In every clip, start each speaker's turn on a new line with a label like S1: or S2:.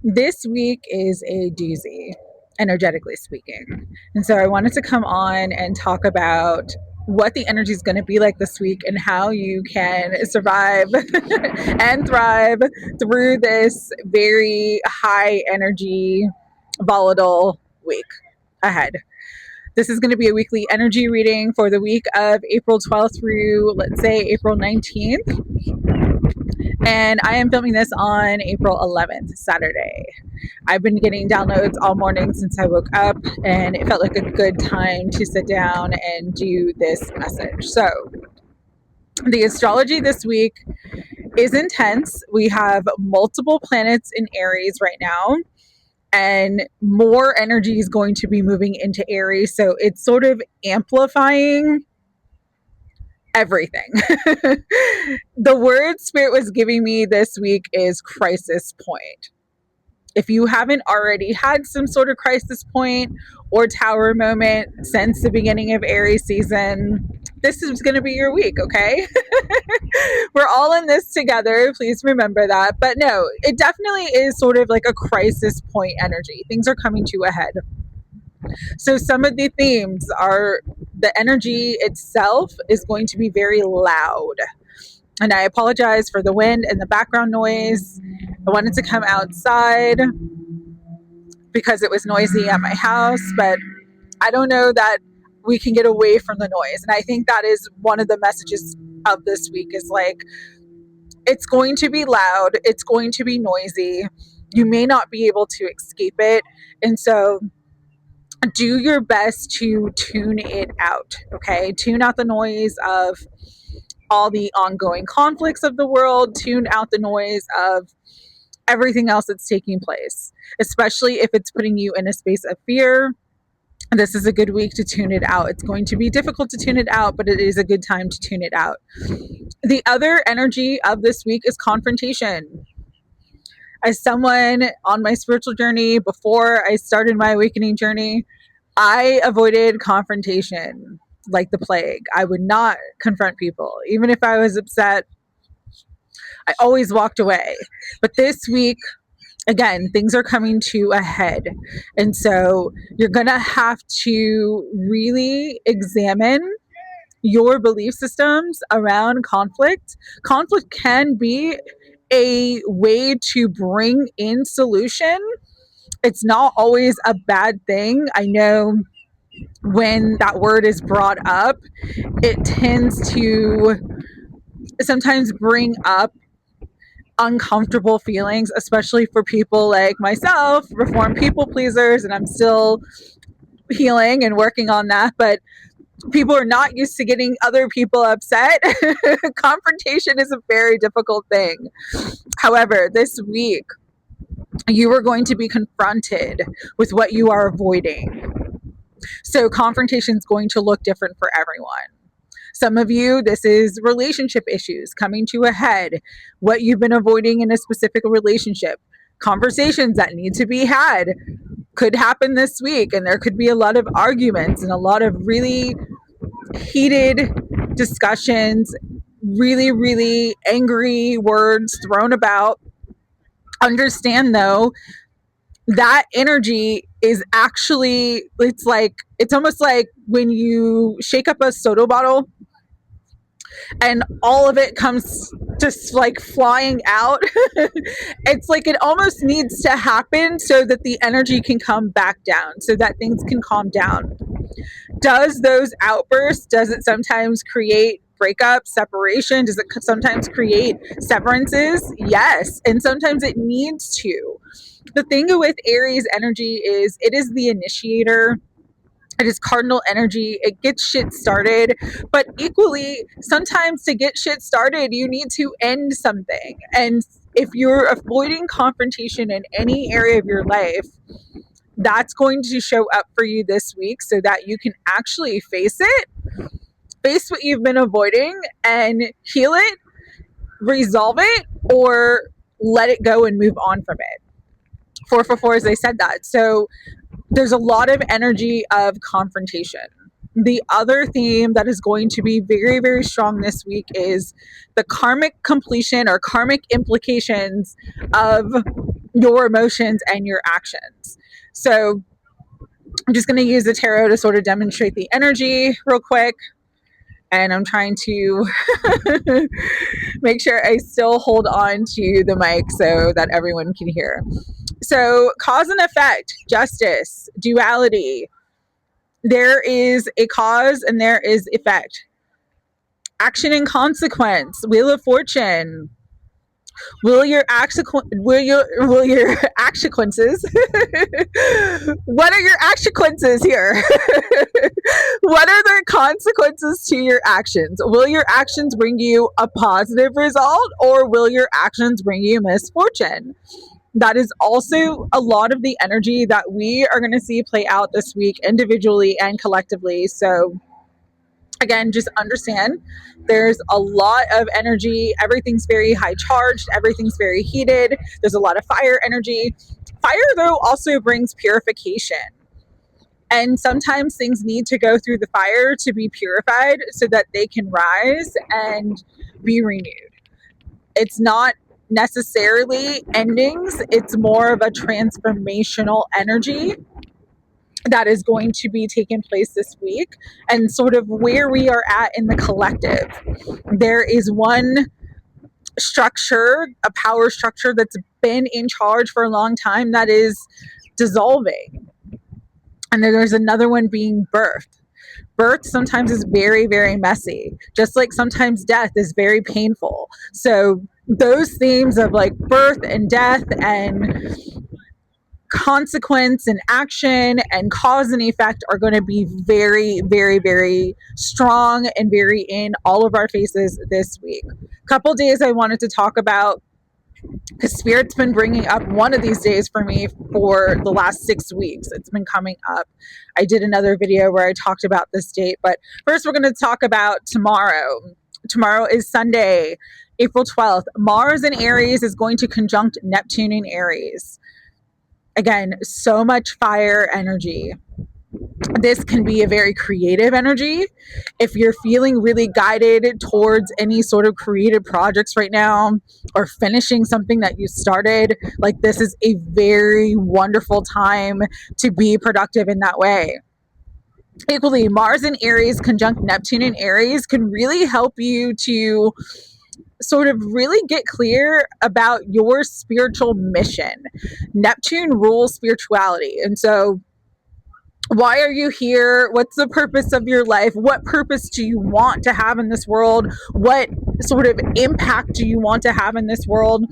S1: This week is a doozy, energetically speaking. And so I wanted to come on and talk about what the energy is going to be like this week and how you can survive and thrive through this very high energy, volatile week ahead. This is going to be a weekly energy reading for the week of April 12th through, let's say, April 19th. And I am filming this on April 11th, Saturday. I've been getting downloads all morning since I woke up, and it felt like a good time to sit down and do this message. So, the astrology this week is intense. We have multiple planets in Aries right now, and more energy is going to be moving into Aries. So, it's sort of amplifying everything. The word Spirit was giving me this week is crisis point. If you haven't already had some sort of crisis point or tower moment since the beginning of Aries season, this is going to be your week, okay? We're all in this together. Please remember that. But no, it definitely is sort of like a crisis point energy. Things are coming to a head. So some of the themes are the energy itself is going to be very loud. And I apologize for the wind and the background noise. I wanted to come outside because it was noisy at my house, but I don't know that we can get away from the noise. And I think that is one of the messages of this week is like, it's going to be loud. It's going to be noisy. You may not be able to escape it. And so do your best to tune it out, okay? Tune out the noise of all the ongoing conflicts of the world, tune out the noise of everything else that's taking place, especially if it's putting you in a space of fear. This is a good week to tune it out. It's going to be difficult to tune it out, but it is a good time to tune it out. The other energy of this week is confrontation. As someone on my spiritual journey, before I started my awakening journey, I avoided confrontation like the plague. I would not confront people. Even if I was upset, I always walked away. But this week, again, things are coming to a head. And so you're going to have to really examine your belief systems around conflict. Conflict can be a way to bring in solution. It's not always a bad thing. I know when that word is brought up, it tends to sometimes bring up uncomfortable feelings, especially for people like myself, reformed people pleasers, and I'm still healing and working on that. But people are not used to getting other people upset. Confrontation is a very difficult thing. However, this week, you are going to be confronted with what you are avoiding. So confrontation is going to look different for everyone. Some of you, this is relationship issues coming to a head, what you've been avoiding in a specific relationship, conversations that need to be had could happen this week, and there could be a lot of arguments and a lot of really heated discussions, really, really angry words thrown about. Understand though, that energy is actually, it's almost like when you shake up a soda bottle and all of it comes just like flying out. It's like it almost needs to happen so that the energy can come back down, so that things can calm down. Does those outbursts, does it sometimes create breakup, separation? Does it sometimes create severances? Yes. And sometimes it needs to. The thing with Aries energy is it is the initiator. It is cardinal energy. It gets shit started. But equally, sometimes to get shit started, you need to end something. And if you're avoiding confrontation in any area of your life, that's going to show up for you this week so that you can actually face it, face what you've been avoiding and heal it, resolve it, or let it go and move on from it. 444, as I said that. So there's a lot of energy of confrontation. The other theme that is going to be very, very strong this week is the karmic completion or karmic implications of your emotions and your actions. So I'm just going to use the tarot to sort of demonstrate the energy real quick. And I'm trying to make sure I still hold on to the mic so that everyone can hear. So, cause and effect, justice, duality. There is a cause and there is effect. Action and consequence, wheel of fortune. Will your consequences? What are your consequences here? What are the consequences to your actions? Will your actions bring you a positive result, or will your actions bring you misfortune? That is also a lot of the energy that we are going to see play out this week individually and collectively. So again, just understand there's a lot of energy. Everything's very high charged. Everything's very heated. There's a lot of fire energy. Fire, though, also brings purification. And sometimes things need to go through the fire to be purified so that they can rise and be renewed. It's not necessarily endings. It's more of a transformational energy that is going to be taking place this week, and sort of where we are at in the collective. There is one structure, a power structure that's been in charge for a long time, that is dissolving. And then there's another one being birthed. Birth sometimes is very, very messy, just like sometimes death is very painful. So those themes of like birth and death and consequence and action and cause and effect are going to be very, very, very strong and very in all of our faces this week. Couple days I wanted to talk about, because Spirit's been bringing up one of these days for me for the last 6 weeks. It's been coming up. I did another video where I talked about this date, but first we're going to talk about tomorrow. Tomorrow is Sunday, April 12th. Mars in Aries is going to conjunct Neptune in Aries. Again, so much fire energy. This can be a very creative energy. If you're feeling really guided towards any sort of creative projects right now, or finishing something that you started, like this is a very wonderful time to be productive in that way. Equally, Mars in Aries conjunct Neptune in Aries can really help you to sort of really get clear about your spiritual mission. Neptune rules spirituality. And so why are you here? What's the purpose of your life? What purpose do you want to have in this world? What sort of impact do you want to have in this world?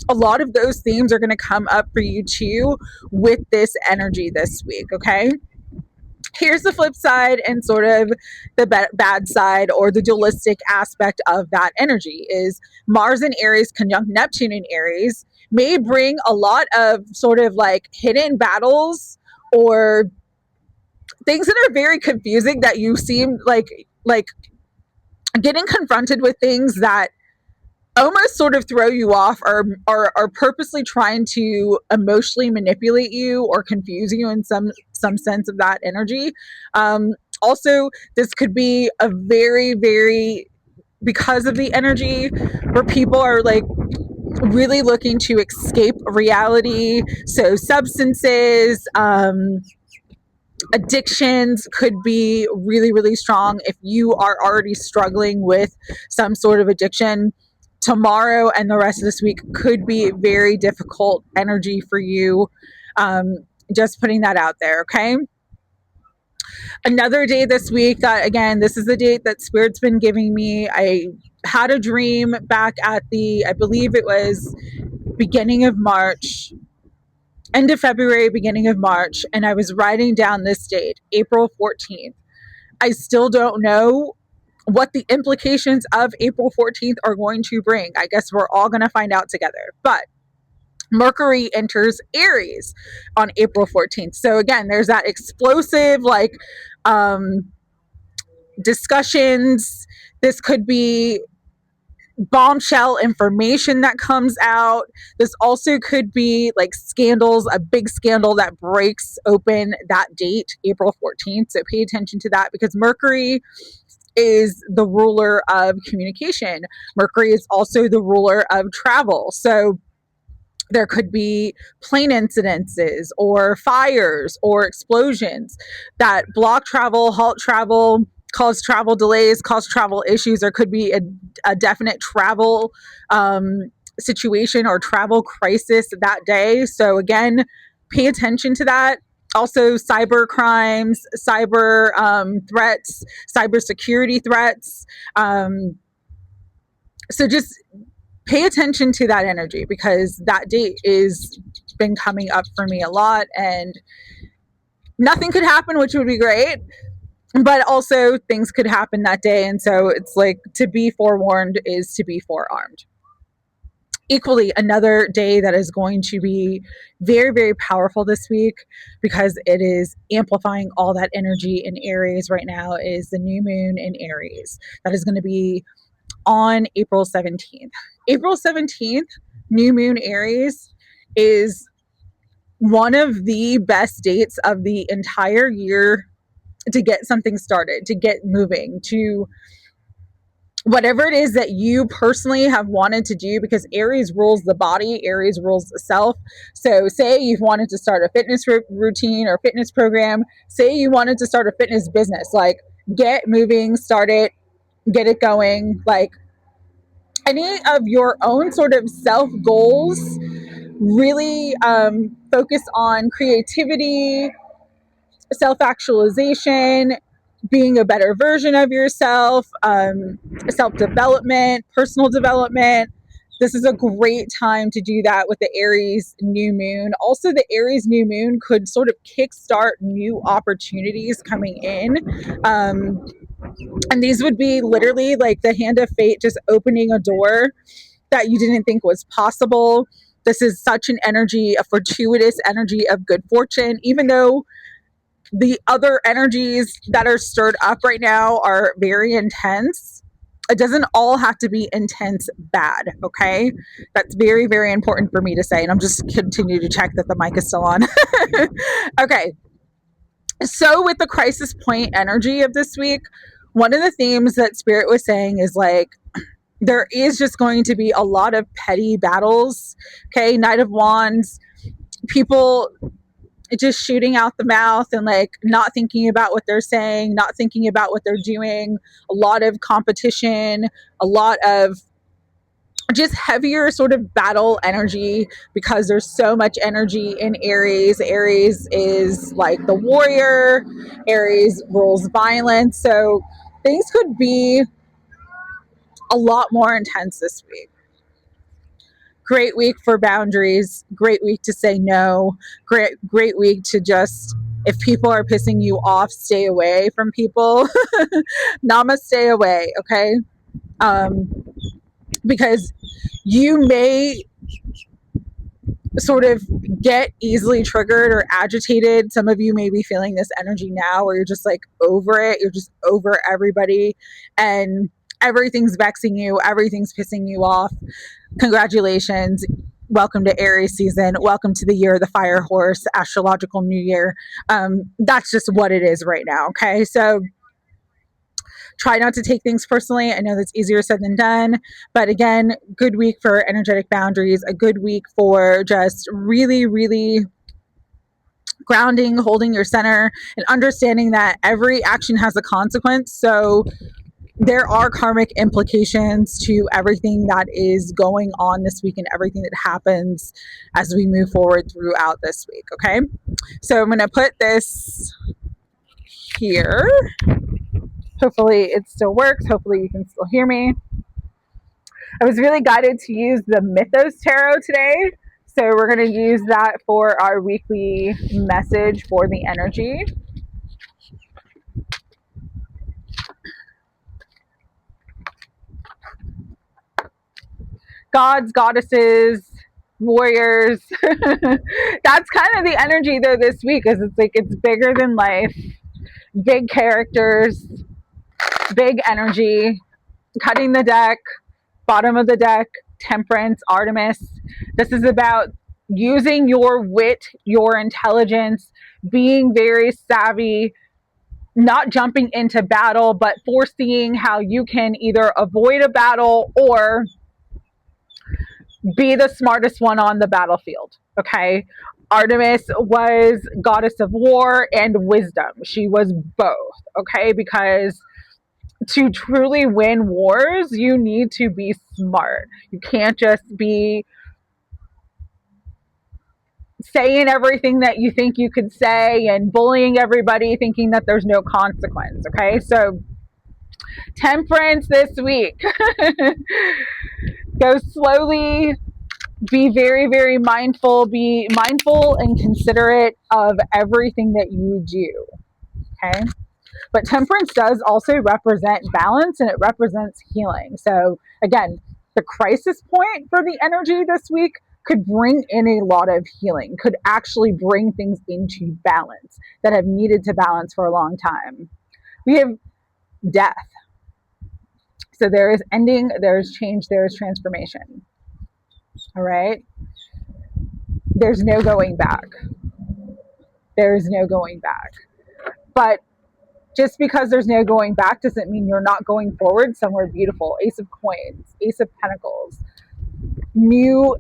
S1: A lot of those themes are going to come up for you too with this energy this week, okay? Here's the flip side and sort of the bad side, or the dualistic aspect of that energy, is Mars in Aries conjunct Neptune in Aries may bring a lot of sort of like hidden battles or things that are very confusing, that you seem like getting confronted with things that almost sort of throw you off, or are purposely trying to emotionally manipulate you or confuse you in some sense of that energy. Also, this could be a very, very, because of the energy where people are like really looking to escape reality. So substances, addictions could be really, really strong. If you are already struggling with some sort of addiction, tomorrow and the rest of this week could be very difficult energy for you. Just putting that out there, okay? Another day this week that, again, this is the date that Spirit's been giving me. I had a dream back at I believe it was beginning of March, end of February, beginning of March, and I was writing down this date, April 14th. I still don't know what the implications of April 14th are going to bring. I guess we're all going to find out together. But Mercury enters Aries on April 14th. So again, there's that explosive like discussions. This could be bombshell information that comes out. This also could be like scandals, a big scandal that breaks open that date, April 14th. So pay attention to that, because Mercury is the ruler of communication. Mercury is also the ruler of travel. So there could be plane incidences or fires or explosions that block travel, halt travel, cause travel delays, cause travel issues. There could be a definite travel situation or travel crisis that day. So again, pay attention to that. Also, cyber crimes, cyber threats, cyber security threats. So just pay attention to that energy, because that date is been coming up for me a lot, and nothing could happen, which would be great, but also things could happen that day. And so it's like, to be forewarned is to be forearmed. Equally, another day that is going to be very, very powerful this week, because it is amplifying all that energy in Aries right now, is the new moon in Aries. That is going to be on April 17th. April 17th, new moon Aries, is one of the best dates of the entire year to get something started, to get moving, to whatever it is that you personally have wanted to do, because Aries rules the body, Aries rules the self. So say you've wanted to start a fitness routine or fitness program, say you wanted to start a fitness business, like get moving, start it, get it going. Like any of your own sort of self goals, really focus on creativity, self-actualization, being a better version of yourself, self-development, personal development. This is a great time to do that with the Aries new moon. Also, the Aries new moon could sort of kickstart new opportunities coming in. And these would be literally like the hand of fate just opening a door that you didn't think was possible. This is such an energy, a fortuitous energy of good fortune, even though the other energies that are stirred up right now are very intense. It doesn't all have to be intense bad, okay? That's very, very important for me to say. And I'm just continue to check that the mic is still on. Okay. So with the crisis point energy of this week, one of the themes that Spirit was saying is like, there is just going to be a lot of petty battles. Okay. Knight of Wands, people just shooting out the mouth and like not thinking about what they're saying, not thinking about what they're doing, a lot of competition, a lot of just heavier sort of battle energy, because there's so much energy in Aries. Aries is like the warrior, Aries rules violence. So things could be a lot more intense this week. Great week for boundaries, great week to say no, great week to just, if people are pissing you off, stay away from people. Namaste away, okay? Because you may sort of get easily triggered or agitated. Some of you may be feeling this energy now where you're just like over it, you're just over everybody, and everything's vexing you, everything's pissing you off. Congratulations. Welcome to Aries season. Welcome to the year of the fire horse, astrological new year. That's just what it is right now. Okay. So try not to take things personally. I know that's easier said than done, but again, good week for energetic boundaries, a good week for just really, really grounding, holding your center, and understanding that every action has a consequence. So there are karmic implications to everything that is going on this week and everything that happens as we move forward throughout this week. Okay. So I'm going to put this here. Hopefully it still works. Hopefully you can still hear me. I was really guided to use the Mythos Tarot today. So we're going to use that for our weekly message for the energy. Gods, goddesses, warriors. That's kind of the energy though this week, is it's like it's bigger than life, big characters, big energy, cutting the deck, Bottom of the deck, Temperance, Artemis. This is about using your wit, your intelligence, being very savvy, not jumping into battle, but foreseeing how you can either avoid a battle or be the smartest one on the battlefield. Okay. Artemis was goddess of war and wisdom. She was both. Okay. Because to truly win wars, you need to be smart. You can't just be saying everything that you think you could say and bullying everybody thinking that there's no consequence. Okay. So, Temperance this week. Go slowly, be very, very mindful, be mindful and considerate of everything that you do. Okay. But Temperance does also represent balance and it represents healing. So, again, the crisis point for the energy this week could bring in a lot of healing, could actually bring things into balance that have needed to balance for a long time. We have death. So, there is ending, there's change, there's transformation. All right. There's no going back. There is no going back. But just because there's no going back doesn't mean you're not going forward somewhere beautiful. Ace of Coins, Ace of Pentacles, new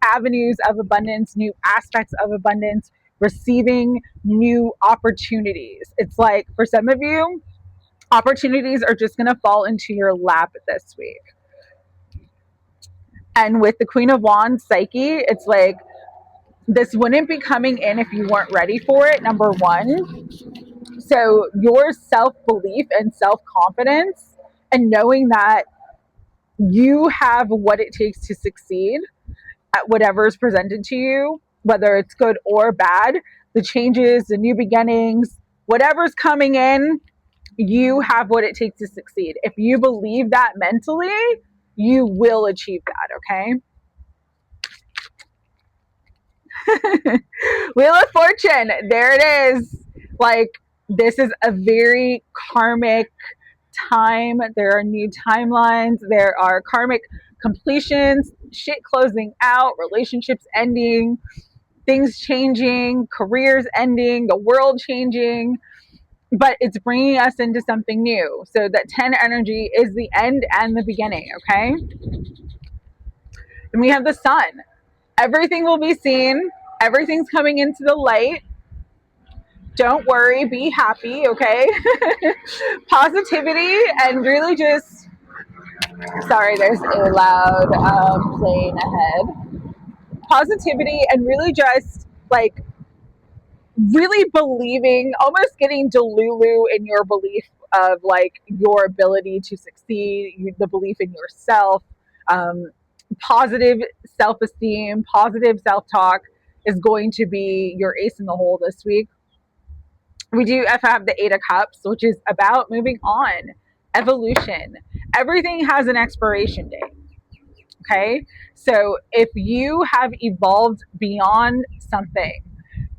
S1: avenues of abundance, new aspects of abundance, receiving new opportunities. It's like for some of you, opportunities are just going to fall into your lap this week. And with the Queen of Wands, Psyche, it's like this wouldn't be coming in if you weren't ready for it, number one. So your self-belief and self-confidence and knowing that you have what it takes to succeed at whatever is presented to you, whether it's good or bad, the changes, the new beginnings, whatever's coming in, you have what it takes to succeed. If you believe that mentally, you will achieve that, okay? Wheel of Fortune, there it is. Like, this is a very karmic time. There are new timelines. There are karmic completions, shit closing out, relationships ending, things changing, careers ending, the world changing. But it's bringing us into something new. So that 10 energy is the end and the beginning, okay? And we have the sun. Everything will be seen. Everything's coming into the light. Don't worry, be happy, okay? Positivity and really just, sorry, there's a loud plane ahead. Positivity and really just like really believing, almost getting delulu in your belief of like your ability to succeed, the belief in yourself, positive self-esteem, positive self-talk is going to be your ace in the hole this week. We do have the Eight of Cups, which is about moving on, evolution. Everything has an expiration date. Okay. So if you have evolved beyond something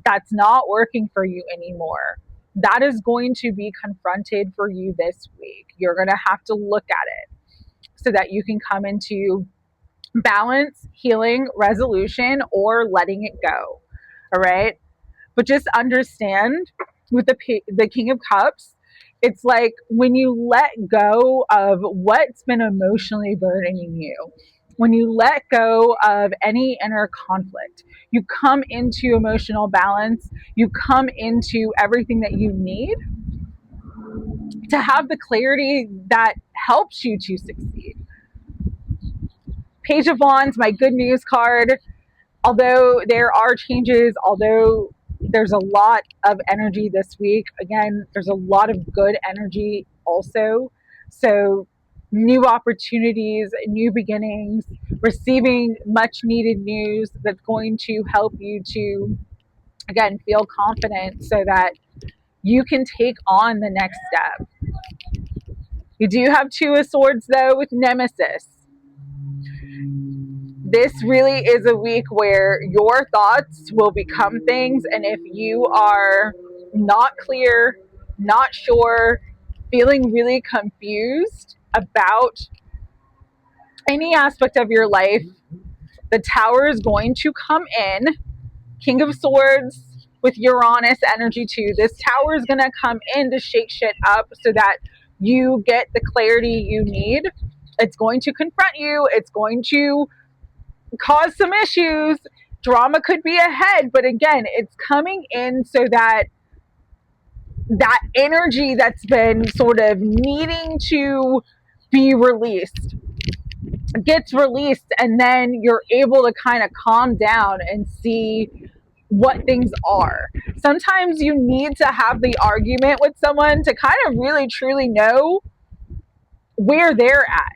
S1: that's not working for you anymore, that is going to be confronted for you this week. You're going to have to look at it so that you can come into balance, healing, resolution, or letting it go. All right. But just understand with the King of Cups, it's like when you let go of what's been emotionally burdening you, when you let go of any inner conflict, you come into emotional balance, you come into everything that you need to have the clarity that helps you to succeed. Page of Wands, my good news card. Although there are changes, although there's a lot of energy this week, again, there's a lot of good energy also. So, new opportunities, new beginnings, receiving much needed news that's going to help you to, again, feel confident so that you can take on the next step. You do have Two of Swords, though, with Nemesis. This really is a week where your thoughts will become things. And if you are not clear, not sure, feeling really confused about any aspect of your life, the Tower is going to come in. King of Swords with Uranus energy too. This Tower is going to come in to shake shit up so that you get the clarity you need. It's going to confront you. It's going to cause some issues. Drama could be ahead, but again, it's coming in so that that energy that's been sort of needing to be released gets released, and then you're able to kind of calm down and see what things are. Sometimes you need to have the argument with someone to kind of really truly know where they're at,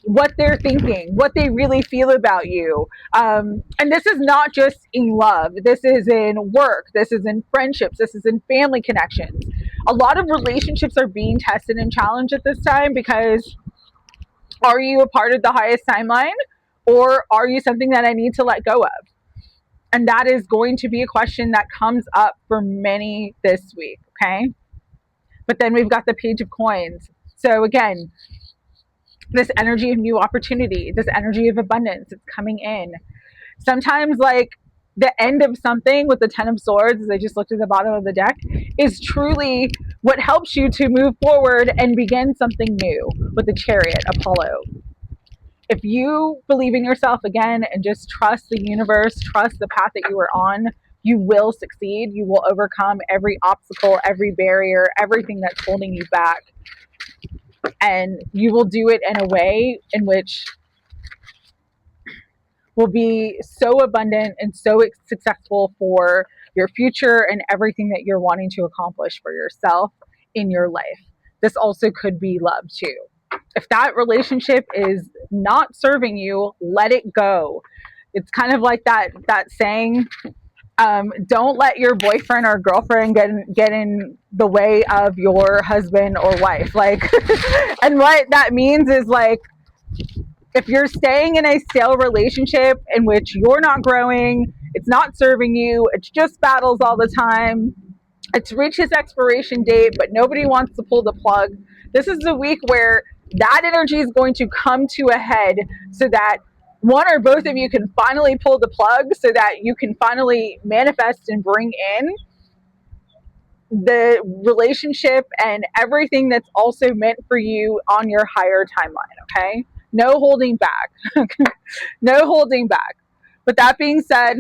S1: what they're thinking, what they really feel about you. And this is not just in love, this is in work, this is in friendships, this is in family connections. A lot of relationships are being tested and challenged at this time because are you a part of the highest timeline, or are you something that I need to let go of? And that is going to be a question that comes up for many this week, okay? But then we've got the Page of Coins. So again, this energy of new opportunity, this energy of abundance, it's coming in. Sometimes, like, the end of something with the Ten of Swords, as I just looked at the bottom of the deck, is truly what helps you to move forward and begin something new with the Chariot, Apollo. If you believe in yourself again and just trust the universe, trust the path that you are on, you will succeed. You will overcome every obstacle, every barrier, everything that's holding you back. And you will do it in a way in which will be so abundant and so successful for your future and everything that you're wanting to accomplish for yourself in your life. This also could be love too. If that relationship is not serving you, let it go. It's kind of like that saying, don't let your boyfriend or girlfriend get in the way of your husband or wife. Like, and what that means is, like, if you're staying in a stale relationship in which you're not growing, it's not serving you, it's just battles all the time, it's reached its expiration date, but nobody wants to pull the plug. This is the week where that energy is going to come to a head so that one or both of you can finally pull the plug, so that you can finally manifest and bring in the relationship and everything that's also meant for you on your higher timeline, okay? No holding back. No holding back. With that being said,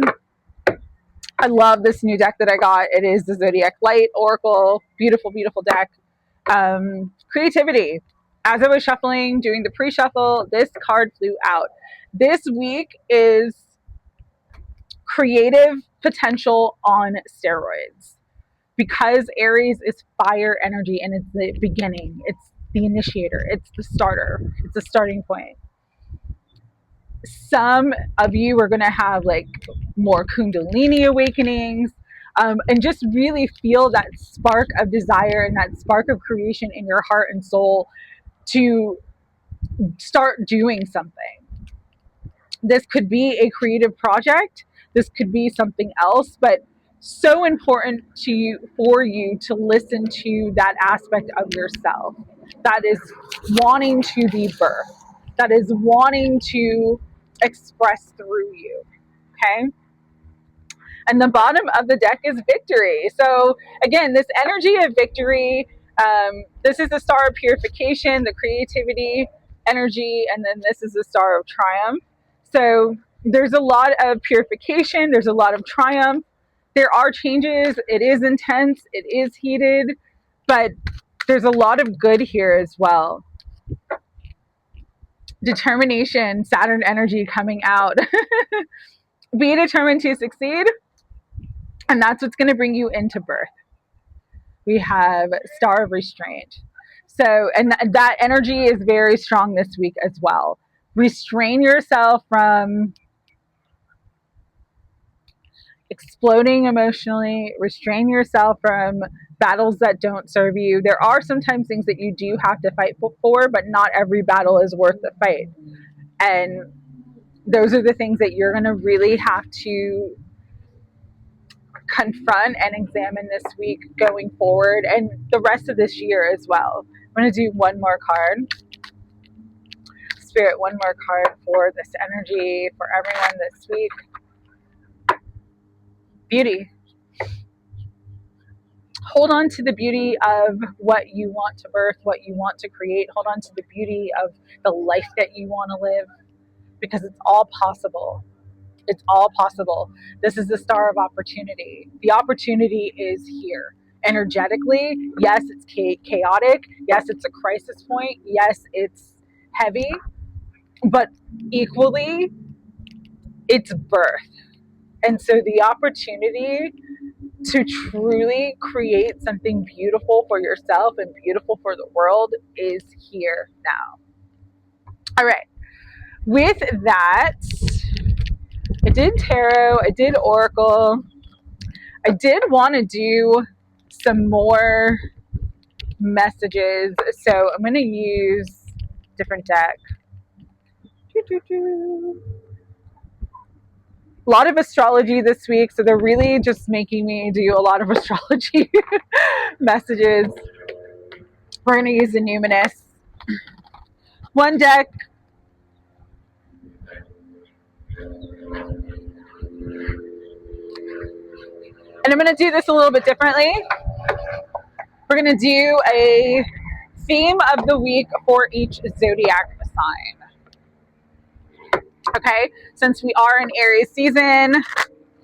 S1: I love this new deck that I got. It is the Zodiac Light Oracle. Beautiful, beautiful deck. Creativity. As I was shuffling, doing the pre-shuffle, this card flew out. This week is creative potential on steroids. Because Aries is fire energy and it's the beginning, it's the initiator, it's the starter, it's the starting point. Some of you are going to have like more Kundalini awakenings, and just really feel that spark of desire and that spark of creation in your heart and soul to start doing something. This could be a creative project, this could be something else, but so important to you, for you to listen to that aspect of yourself that is wanting to be birthed, that is wanting to express through you. Okay. And the bottom of the deck is victory. So again, this energy of victory, this is the star of purification, the creativity energy, and then this is the star of triumph. So there's a lot of purification, there's a lot of triumph. There are changes, it is intense, it is heated, but there's a lot of good here as well. Determination, Saturn energy coming out. Be determined to succeed, and that's what's going to bring you into birth. We have Star of Restraint. So, and that energy is very strong this week as well. Restrain yourself from exploding emotionally. Restrain yourself from battles that don't serve you. There are sometimes things that you do have to fight for, but not every battle is worth the fight. And those are the things that you're going to really have to confront and examine this week going forward, and the rest of this year as well. I'm going to do one more card. Spirit, one more card for this energy for everyone this week. Beauty. Hold on to the beauty of what you want to birth, what you want to create. Hold on to the beauty of the life that you want to live, because it's all possible. It's all possible. This is the star of opportunity. The opportunity is here. Energetically, yes, it's chaotic. Yes, it's a crisis point. Yes, it's heavy, but equally, it's birth. And so the opportunity to truly create something beautiful for yourself and beautiful for the world is here now. All right. With that, I did tarot, I did oracle. I did want to do some more messages, so I'm going to use different deck. A lot of astrology this week, so they're really just making me do a lot of astrology messages. We're going to use the numinous. One deck. And I'm going to do this a little bit differently. We're going to do a theme of the week for each zodiac sign. Okay, since we are in Aries season,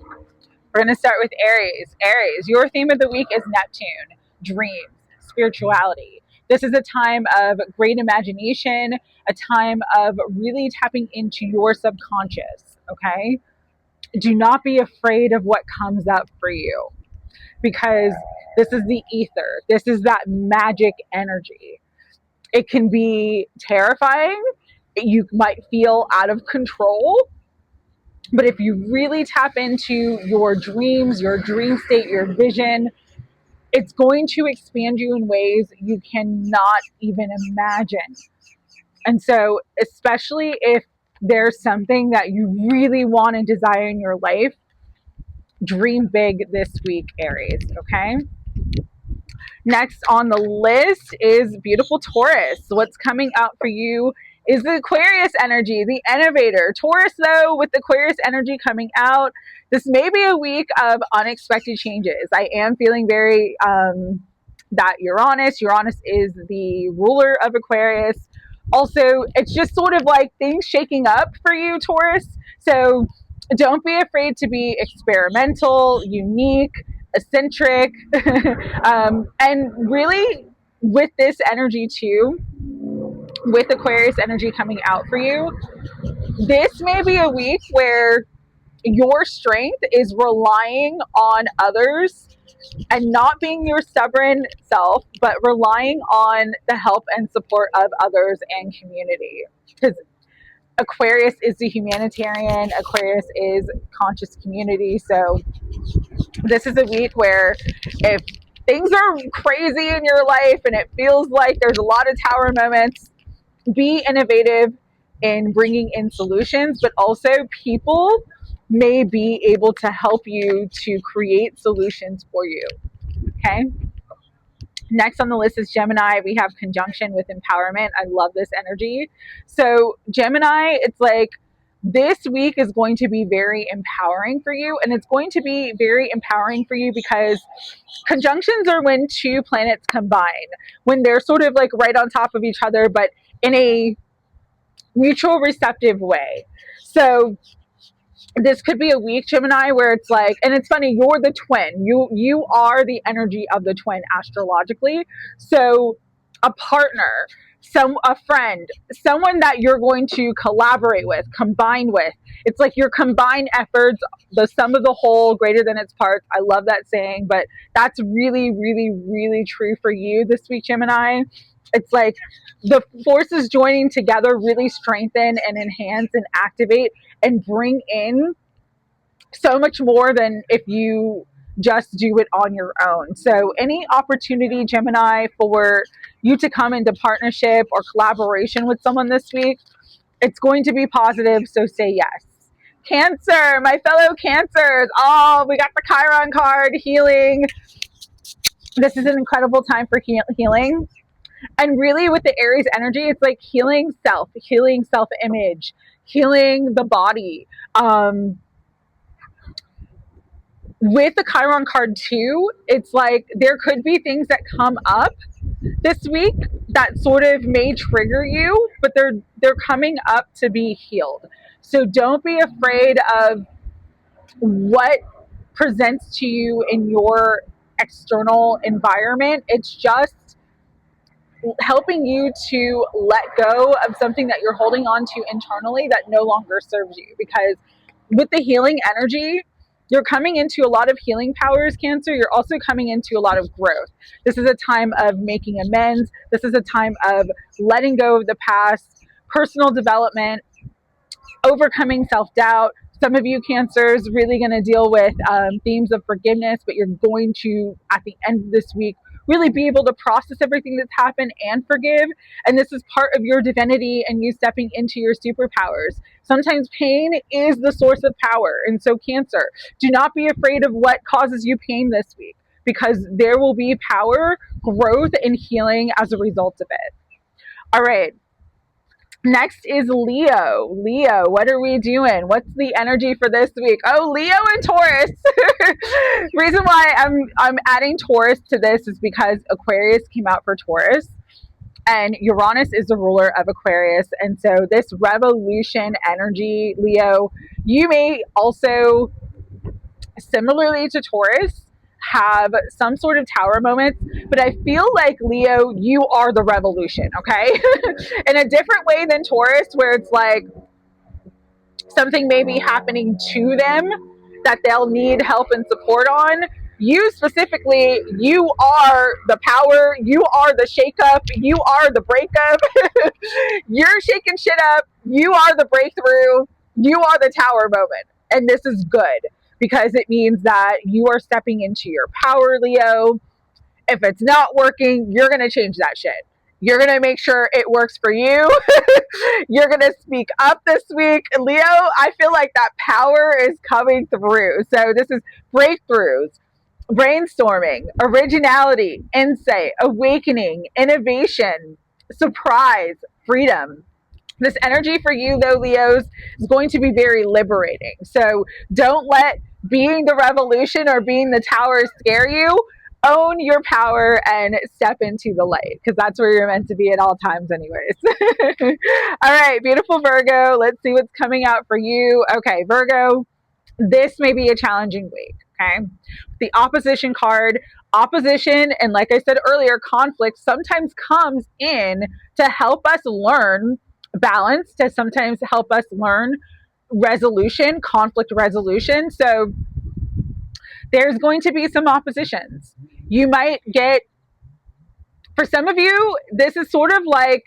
S1: we're going to start with Aries. Aries, your theme of the week is Neptune, dreams, spirituality. This is a time of great imagination, a time of really tapping into your subconscious, okay? Do not be afraid of what comes up for you, because this is the ether. This is that magic energy. It can be terrifying. You might feel out of control. But if you really tap into your dreams, your dream state, your vision, it's going to expand you in ways you cannot even imagine. And so, especially if there's something that you really want and desire in your life, dream big this week, Aries, okay? Next on the list is beautiful Taurus. What's coming out for you is the Aquarius energy, the innovator. Taurus, though, with Aquarius energy coming out, this may be a week of unexpected changes. I am feeling very that Uranus is the ruler of Aquarius. Also, it's just sort of like things shaking up for you, Taurus. So don't be afraid to be experimental, unique, eccentric, and really with this energy too, with Aquarius energy coming out for you, this may be a week where your strength is relying on others and not being your stubborn self, but relying on the help and support of others and community. Because Aquarius is the humanitarian, Aquarius is conscious community. So this is a week where if things are crazy in your life and it feels like there's a lot of tower moments, be innovative in bringing in solutions, but also people may be able to help you to create solutions for you. Okay. Next on the list is Gemini. We have conjunction with empowerment. I love this energy. So Gemini, it's like this week is going to be very empowering for you. And it's going to be very empowering for you because conjunctions are when two planets combine, when they're sort of like right on top of each other, but in a mutual receptive way. So this could be a week, Gemini, where it's like, and it's funny, you're the twin. You are the energy of the twin astrologically. So a partner, a friend, someone that you're going to collaborate with, combine with. It's like your combined efforts, the sum of the whole greater than its parts. I love that saying, but that's really, really, really true for you this week, Gemini. It's like the forces joining together really strengthen and enhance and activate and bring in so much more than if you just do it on your own. So any opportunity, Gemini, for you to come into partnership or collaboration with someone this week, it's going to be positive, so say yes. Cancer, my fellow Cancers. Oh, we got the Chiron card, healing. This is an incredible time for healing. And really with the Aries energy, it's like healing self, healing self-image, healing the body. With the Chiron card too, it's like there could be things that come up this week that sort of may trigger you, but they're coming up to be healed. So don't be afraid of what presents to you in your external environment. It's just helping you to let go of something that you're holding on to internally that no longer serves you. Because with the healing energy, you're coming into a lot of healing powers, Cancer. You're also coming into a lot of growth. This is a time of making amends. This is a time of letting go of the past, personal development, overcoming self-doubt. Some of you Cancers really going to deal with themes of forgiveness, but you're going to, at the end of this week, really be able to process everything that's happened and forgive. And this is part of your divinity and you stepping into your superpowers. Sometimes pain is the source of power. And so Cancer, do not be afraid of what causes you pain this week, because there will be power, growth, and healing as a result of it. All right. Next is Leo. Leo, what are we doing? What's the energy for this week? Oh, Leo and Taurus. Reason why I'm adding Taurus to this is because Aquarius came out for Taurus, and Uranus is the ruler of Aquarius. And so this revolution energy, Leo, you may also, similarly to Taurus, have some sort of tower moments, but I feel like Leo, you are the revolution, okay? In a different way than Taurus, where it's like something may be happening to them that they'll need help and support on. You specifically, you are the power, you are the shakeup, you are the breakup. You're shaking shit up, you are the breakthrough, you are the tower moment. And this is good because it means that you are stepping into your power, Leo. If it's not working, you're going to change that shit. You're going to make sure it works for you. You're going to speak up this week. Leo, I feel like that power is coming through. So this is breakthroughs, brainstorming, originality, insight, awakening, innovation, surprise, freedom. This energy for you, though, Leos, is going to be very liberating. So don't let being the revolution or being the tower scare you. Own your power and step into the light, because that's where you're meant to be at all times anyways. All right, beautiful Virgo. Let's see what's coming out for you. Okay, Virgo, this may be a challenging week. Okay. The opposition card, opposition, and like I said earlier, conflict sometimes comes in to help us learn balance, to sometimes help us learn resolution, conflict resolution. So there's going to be some oppositions. You might get, for some of you, this is sort of like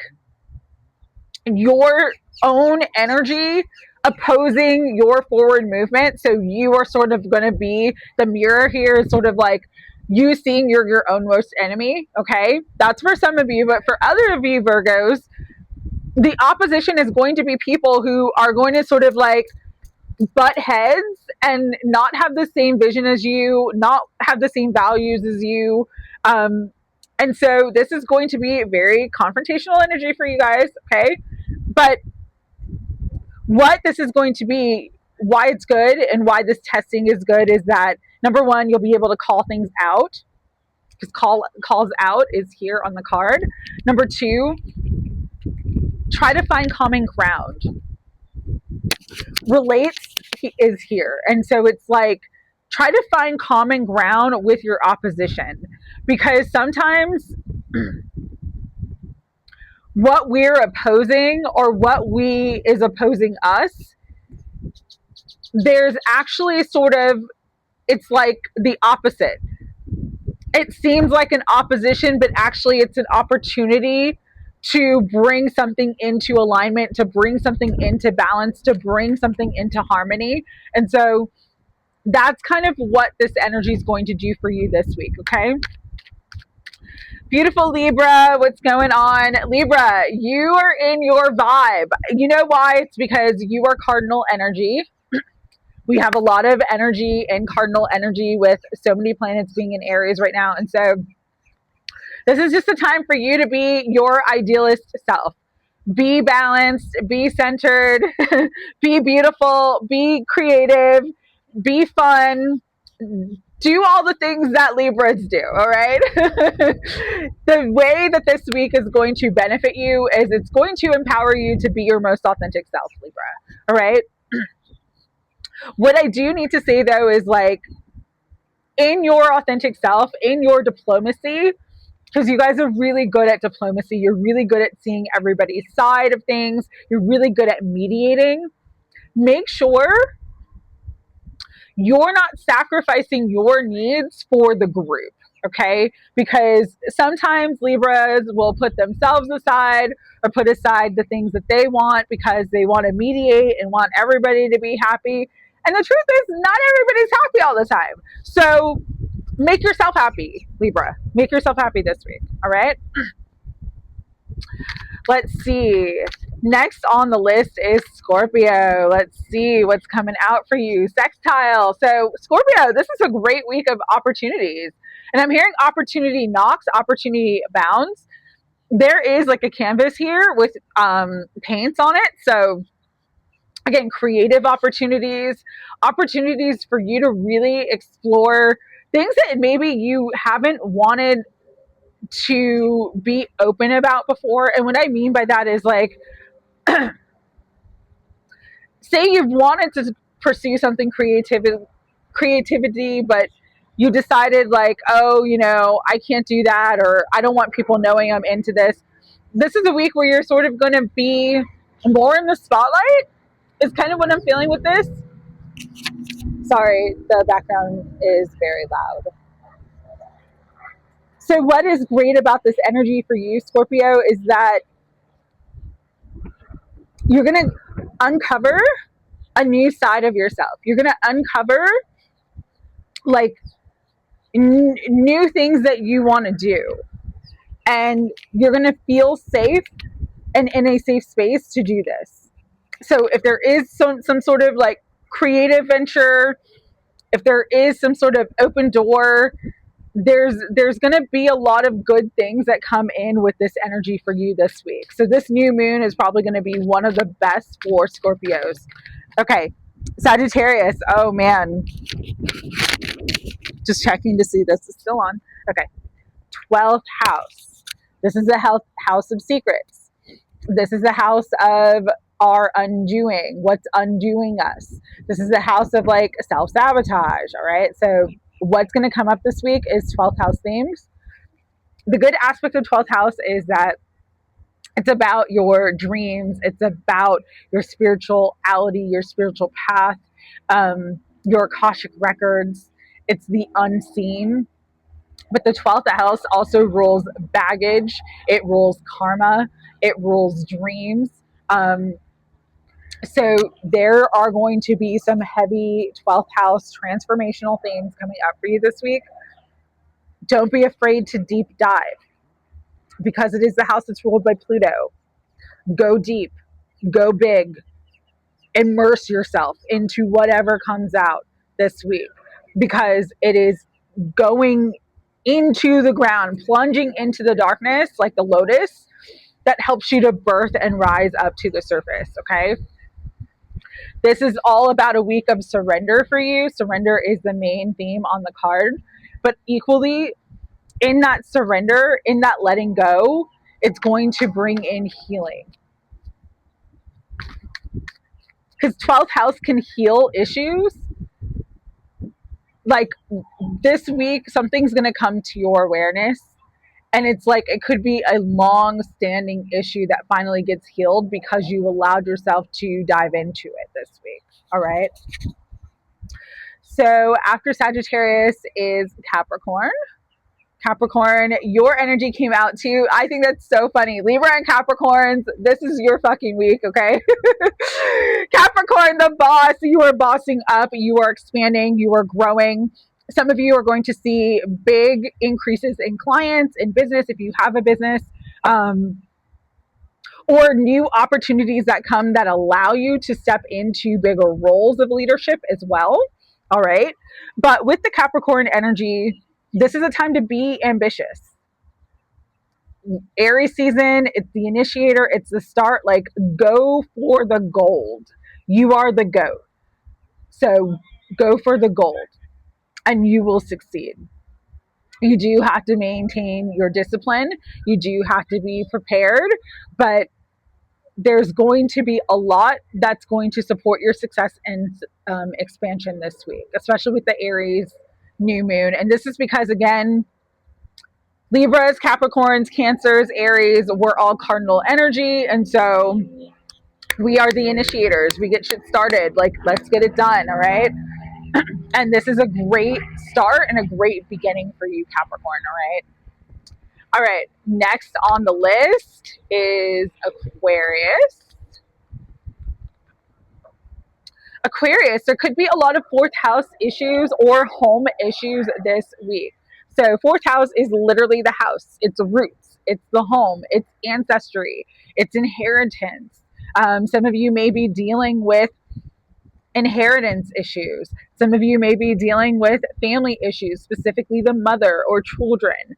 S1: your own energy opposing your forward movement. So you are sort of going to be the mirror here, is sort of like you seeing you're your own worst enemy. Okay. That's for some of you. But for other of you, Virgos, the opposition is going to be people who are going to sort of like butt heads and not have the same vision as you, not have the same values as you. And so this is going to be very confrontational energy for you guys. Okay. But what this is going to be, why it's good and why this testing is good, is that number one, you'll be able to call things out, because calls out is here on the card. Number two, try to find common ground. Relates is here. And so it's like, try to find common ground with your opposition, because sometimes what we're opposing or what we is opposing us, there's actually sort of, it's like the opposite. It seems like an opposition, but actually it's an opportunity to bring something into alignment, to bring something into balance, to bring something into harmony. And so that's kind of what this energy is going to do for you this week, okay? Beautiful Libra, what's going on? Libra, you are in your vibe. You know why? It's because you are cardinal energy. We have a lot of energy and cardinal energy with so many planets being in Aries right now. And so This is just a time for you to be your idealist self. Be balanced, be centered, be beautiful, be creative, be fun, do all the things that Libras do, all right? The way that this week is going to benefit you is it's going to empower you to be your most authentic self, Libra, all right? What I do need to say though is like, in your authentic self, in your diplomacy, because you guys are really good at diplomacy, you're really good at seeing everybody's side of things, you're really good at mediating. Make sure you're not sacrificing your needs for the group, okay? Because sometimes Libras will put themselves aside or put aside the things that they want because they want to mediate and want everybody to be happy. And the truth is, not everybody's happy all the time. So make yourself happy, Libra. Make yourself happy this week, all right? Let's see. Next on the list is Scorpio. Let's see what's coming out for you. Sextile. So, Scorpio, this is a great week of opportunities. And I'm hearing opportunity knocks, opportunity bounds. There is like a canvas here with paints on it. So, again, creative opportunities, opportunities for you to really explore things that maybe you haven't wanted to be open about before. And what I mean by that is like, say you've wanted to pursue something creativity, but you decided like, oh, you know, I can't do that, or I don't want people knowing I'm into this. This is a week where you're sort of going to be more in the spotlight is kind of what I'm feeling with this. Sorry, the background is very loud. So what is great about this energy for you, Scorpio, is that you're going to uncover a new side of yourself. You're going to uncover like new things that you want to do. And you're going to feel safe and in a safe space to do this. So if there is some sort of like creative venture, if there is some sort of open door, there's going to be a lot of good things that come in with this energy for you this week. So this new moon is probably going to be one of the best for Scorpios. Okay, Sagittarius. Oh man, just checking to see this is still on. Okay, 12th house. This is the house of secrets. This is the house of our undoing, what's undoing us. This is the house of like self-sabotage, all right? So what's going to come up this week is 12th house themes. The good aspect of 12th house is that it's about your dreams. It's about your spirituality, your spiritual path, your Akashic records. It's the unseen. But the 12th house also rules baggage. It rules karma. It rules dreams. So there are going to be some heavy 12th house transformational themes coming up for you this week. Don't be afraid to deep dive because it is the house that's ruled by Pluto. Go deep, go big, immerse yourself into whatever comes out this week because it is going into the ground, plunging into the darkness like the lotus that helps you to birth and rise up to the surface, okay? This is all about a week of surrender for you. Surrender is the main theme on the card, but equally in that surrender, in that letting go, it's going to bring in healing. Because 12th house can heal issues. Like this week, something's going to come to your awareness. And it's like it could be a long-standing issue that finally gets healed because you allowed yourself to dive into it this week. All right. So after Sagittarius is Capricorn. Capricorn, your energy came out too. I think that's so funny. Libra and Capricorns, this is your fucking week, okay? Capricorn, the boss, you are bossing up, you are expanding, you are growing. Some of you are going to see big increases in clients, in business, if you have a business, or new opportunities that come that allow you to step into bigger roles of leadership as well. All right. But with the Capricorn energy, this is a time to be ambitious. Aries season, it's the initiator, it's the start. Like, go for the gold. You are the goat. So go for the gold and you will succeed. You do have to maintain your discipline. You do have to be prepared, but there's going to be a lot that's going to support your success and expansion this week, especially with the Aries new moon. And this is because, again, Libras, Capricorns, Cancers, Aries, we're all cardinal energy. And so we are the initiators. We get shit started. Like, let's get it done. All right. And this is a great start and a great beginning for you, Capricorn. All right. All right. Next on the list is Aquarius. Aquarius, there could be a lot of fourth house issues or home issues this week. So fourth house is literally the house. It's roots. It's the home. It's ancestry. It's inheritance. Some of you may be dealing with inheritance issues. Some of you may be dealing with family issues, specifically the mother or children.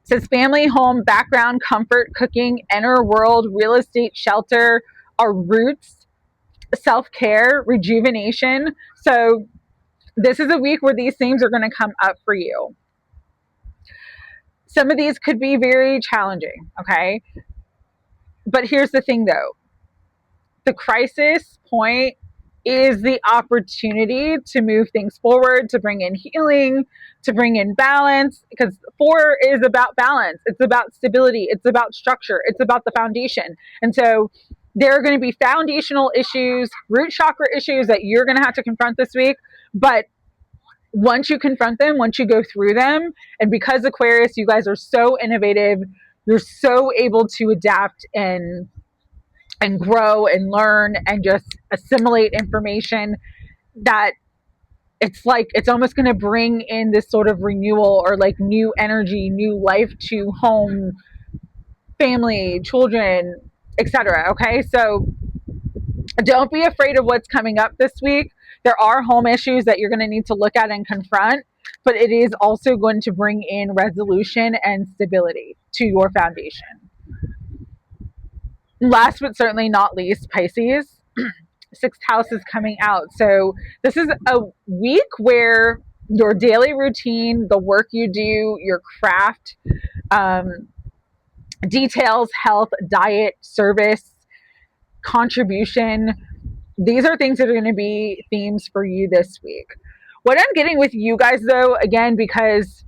S1: Says family, home, background, comfort, cooking, inner world, real estate, shelter, our roots, self-care, rejuvenation. So this is a week where these things are going to come up for you. Some of these could be very challenging, okay? But here's the thing though. The crisis point is the opportunity to move things forward, to bring in healing, to bring in balance, because 4 is about balance. It's about stability. It's about structure. It's about the foundation. And so there are going to be foundational issues, root chakra issues that you're going to have to confront this week. But once you confront them, once you go through them, and because Aquarius, you guys are so innovative, you're so able to adapt and grow and learn and just assimilate information, that it's like it's almost going to bring in this sort of renewal or like new energy, new life to home, family, children, etc. Okay, so don't be afraid of what's coming up this week. There are home issues that you're going to need to look at and confront, but it is also going to bring in resolution and stability to your foundation. Last but certainly not least, Pisces. 6th house is coming out. So this is a week where your daily routine, the work you do, your craft, details, health, diet, service, contribution, these are things that are going to be themes for you this week. What I'm getting with you guys though, again, because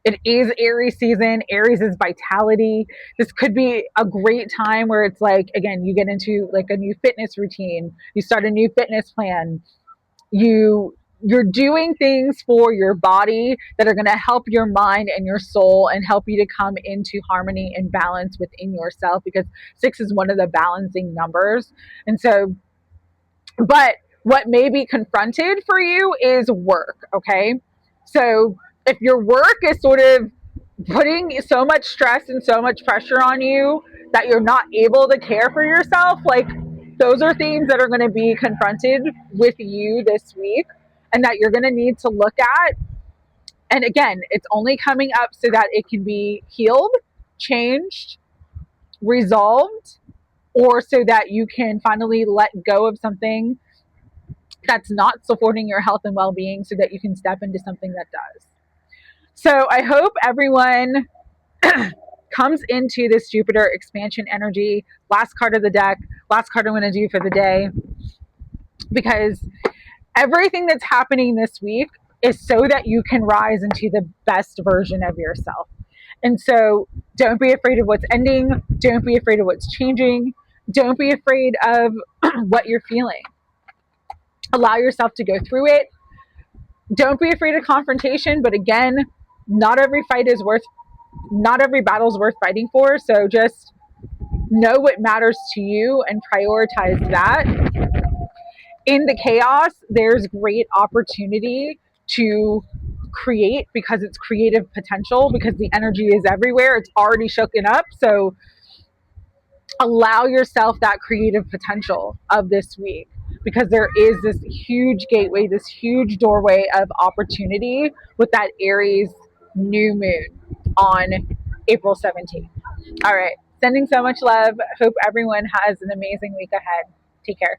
S1: it is Aries season. Aries is vitality. This could be a great time where it's like, again, you get into like a new fitness routine. You start a new fitness plan. You're doing things for your body that are going to help your mind and your soul and help you to come into harmony and balance within yourself, because 6 is one of the balancing numbers. And so, but what may be confronted for you is work. Okay. So if your work is sort of putting so much stress and so much pressure on you that you're not able to care for yourself, like those are themes that are going to be confronted with you this week and that you're going to need to look at. And again, it's only coming up so that it can be healed, changed, resolved, or so that you can finally let go of something that's not supporting your health and well-being so that you can step into something that does. So I hope everyone comes into this Jupiter expansion energy. Last card of the deck, last card I'm going to do for the day, because everything that's happening this week is so that you can rise into the best version of yourself. And so don't be afraid of what's ending. Don't be afraid of what's changing. Don't be afraid of what you're feeling. Allow yourself to go through it. Don't be afraid of confrontation. But again, not every battle is worth fighting for. So just know what matters to you and prioritize that. In the chaos, there's great opportunity to create, because it's creative potential, because the energy is everywhere. It's already shooken up. So allow yourself that creative potential of this week, because there is this huge gateway, this huge doorway of opportunity with that Aries new moon on April 17th. All right. Sending so much love. Hope everyone has an amazing week ahead. Take care.